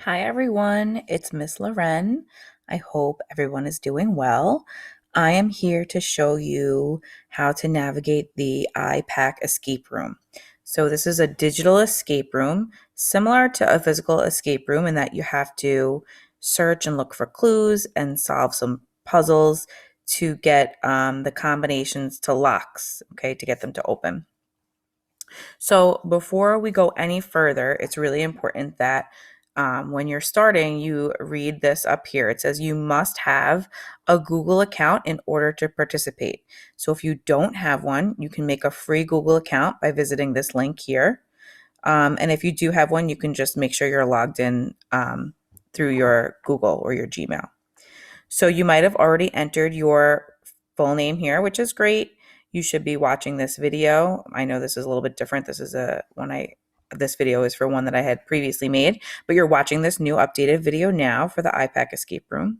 Hi everyone, it's Miss Loren. I hope everyone is doing well. I am here to show you how to navigate the IPAC escape room. So this is a digital escape room, similar to a physical escape room in that you have to search and look for clues and solve some puzzles to get the combinations to locks, okay, to get them to open. So before we go any further, it's really important that when you're starting, you read this up here. It says you must have a Google account in order to participate. So if you don't have one, you can make a free Google account by visiting this link here. And if you do have one, you can just make sure you're logged in through your Google or your Gmail. So you might have already entered your full name here, which is great. You should be watching this video. I know this is a little bit different. This video is for one that I had previously made, but you're watching this new updated video now for the IPAC escape room.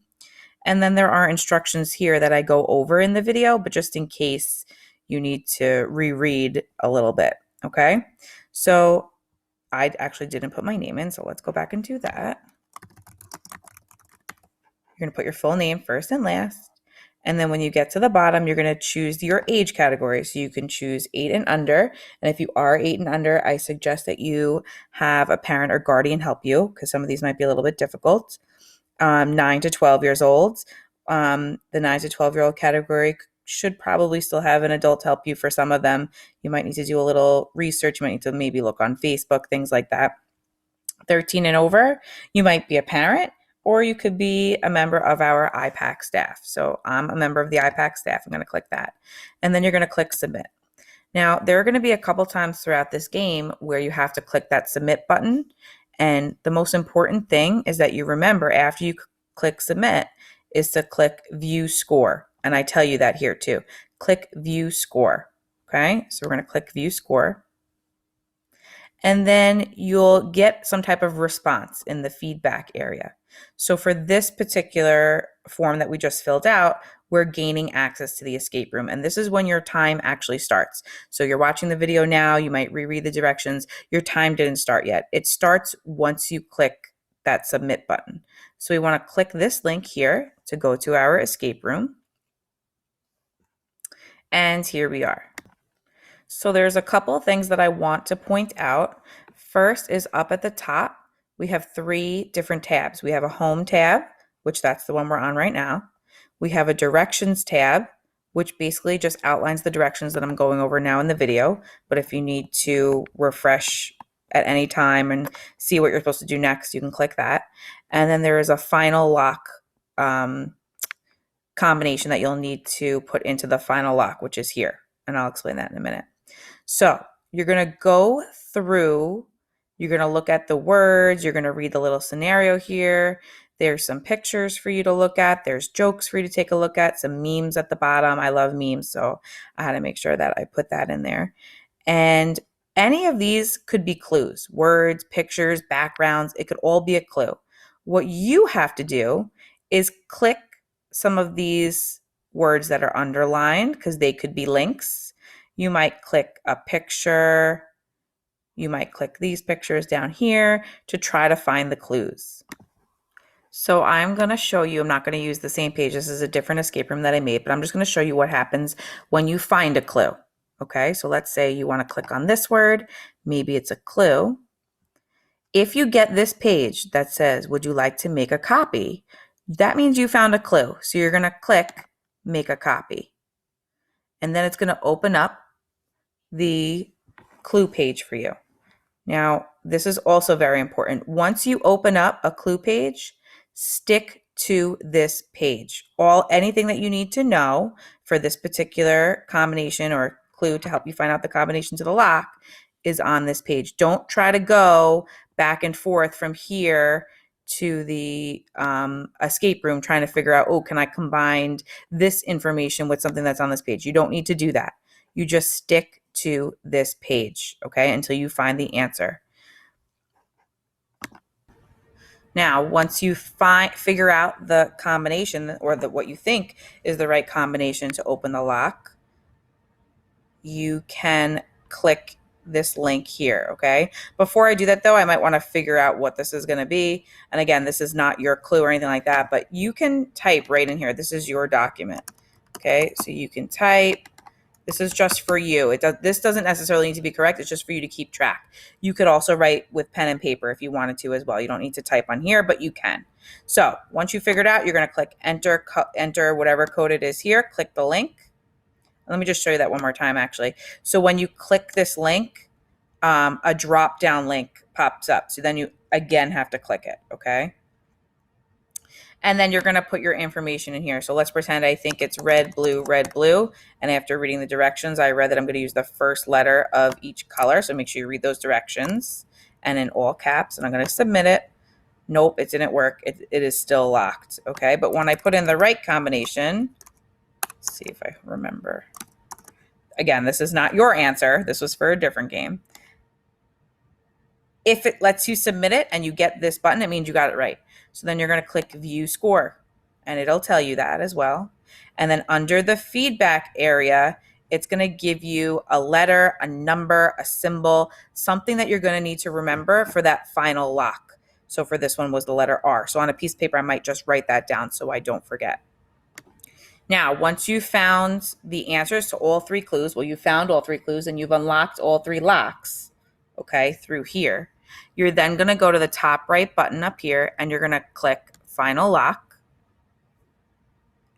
And then there are instructions here that I go over in the video, but just in case you need to reread a little bit, okay? So I actually didn't put my name in, so let's go back and do that. You're going to put your full name first and last. And then when you get to the bottom, you're going to choose your age category. So you can choose 8 and under. And if you are 8 and under, I suggest that you have a parent or guardian help you because some of these might be a little bit difficult. 9 to 12 years old. The 9 to 12-year-old category should probably still have an adult help you for some of them. You might need to do a little research. You might need to maybe look on Facebook, things like that. 13 and over, you might be a parent or you could be a member of our IPAC staff. So I'm a member of the IPAC staff. I'm going to click that. And then you're going to click submit. Now, there are going to be a couple times throughout this game where you have to click that submit button. And the most important thing is that you remember after you click submit is to click view score. And I tell you that here too. Click view score. Okay, so we're going to click view score. And then you'll get some type of response in the feedback area. So for this particular form that we just filled out, we're gaining access to the escape room. And this is when your time actually starts. So you're watching the video now, you might reread the directions. Your time didn't start yet. It starts once you click that submit button. So we want to click this link here to go to our escape room. And here we are. So there's a couple of things that I want to point out. First is up at the top, we have 3 different tabs. We have a home tab, which that's the one we're on right now. We have a directions tab, which basically just outlines the directions that I'm going over now in the video. But if you need to refresh at any time and see what you're supposed to do next, you can click that. And then there is a final lock combination that you'll need to put into the final lock, which is here. And I'll explain that in a minute. So you're going to go through, you're going to look at the words, you're going to read the little scenario here. There's some pictures for you to look at. There's jokes for you to take a look at, some memes at the bottom. I love memes, so I had to make sure that I put that in there. And any of these could be clues, words, pictures, backgrounds. It could all be a clue. What you have to do is click some of these words that are underlined because they could be links. You might click a picture. You might click these pictures down here to try to find the clues. So I'm going to show you, I'm not going to use the same page. This is a different escape room that I made, but I'm just going to show you what happens when you find a clue. Okay, so let's say you want to click on this word. Maybe it's a clue. If you get this page that says, would you like to make a copy? That means you found a clue. So you're going to click make a copy. And then it's going to open up the clue page for you. Now, this is also very important. Once you open up a clue page, stick to this page. Anything that you need to know for this particular combination or clue to help you find out the combination to the lock is on this page. Don't try to go back and forth from here to the escape room trying to figure out, can I combine this information with something that's on this page? You don't need to do that. You just stick to this page, okay, until you find the answer. Now, once you figure out the combination or what you think is the right combination to open the lock, you can click this link here, okay? Before I do that though, I might want to figure out what this is going to be. And again, this is not your clue or anything like that, but you can type right in here. This is your document, okay? So you can type. This is just for you. This doesn't necessarily need to be correct. It's just for you to keep track. You could also write with pen and paper if you wanted to as well. You don't need to type on here, but you can. So once you figured out, you're going to click enter whatever code it is here. Click the link. Let me just show you that one more time, actually. So when you click this link, a drop-down link pops up. So then you, again, have to click it, okay? And then you're going to put your information in here. So let's pretend I think it's red, blue, and after reading the directions, I read that I'm going to use the first letter of each color. So make sure you read those directions and in all caps, and I'm going to submit it. Nope, it didn't work. It is still locked, okay? But when I put in the right combination, let's see if I remember. Again, this is not your answer. This was for a different game. If it lets you submit it and you get this button, it means you got it right. So then you're going to click view score and it'll tell you that as well. And then under the feedback area, it's going to give you a letter, a number, a symbol, something that you're going to need to remember for that final lock. So for this one was the letter R. So on a piece of paper, I might just write that down so I don't forget. Now, once you've found the answers to all three clues, well, you found all three clues and you've unlocked all three locks, okay, through here. You're then going to go to the top right button up here and you're going to click Final Lock.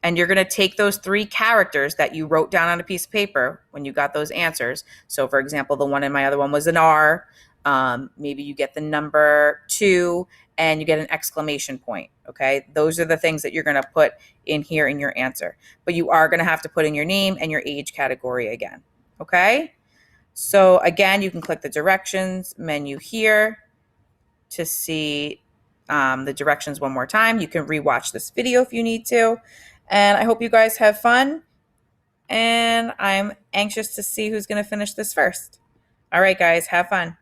And you're going to take those three characters that you wrote down on a piece of paper when you got those answers. So, for example, the one in my other one was an R. Maybe you get the number 2 and you get an exclamation point, okay? Those are the things that you're going to put in here in your answer. But you are going to have to put in your name and your age category again, okay? So, again, you can click the directions menu here to see the directions one more time. You can rewatch this video if you need to. And I hope you guys have fun. And I'm anxious to see who's going to finish this first. All right, guys, have fun.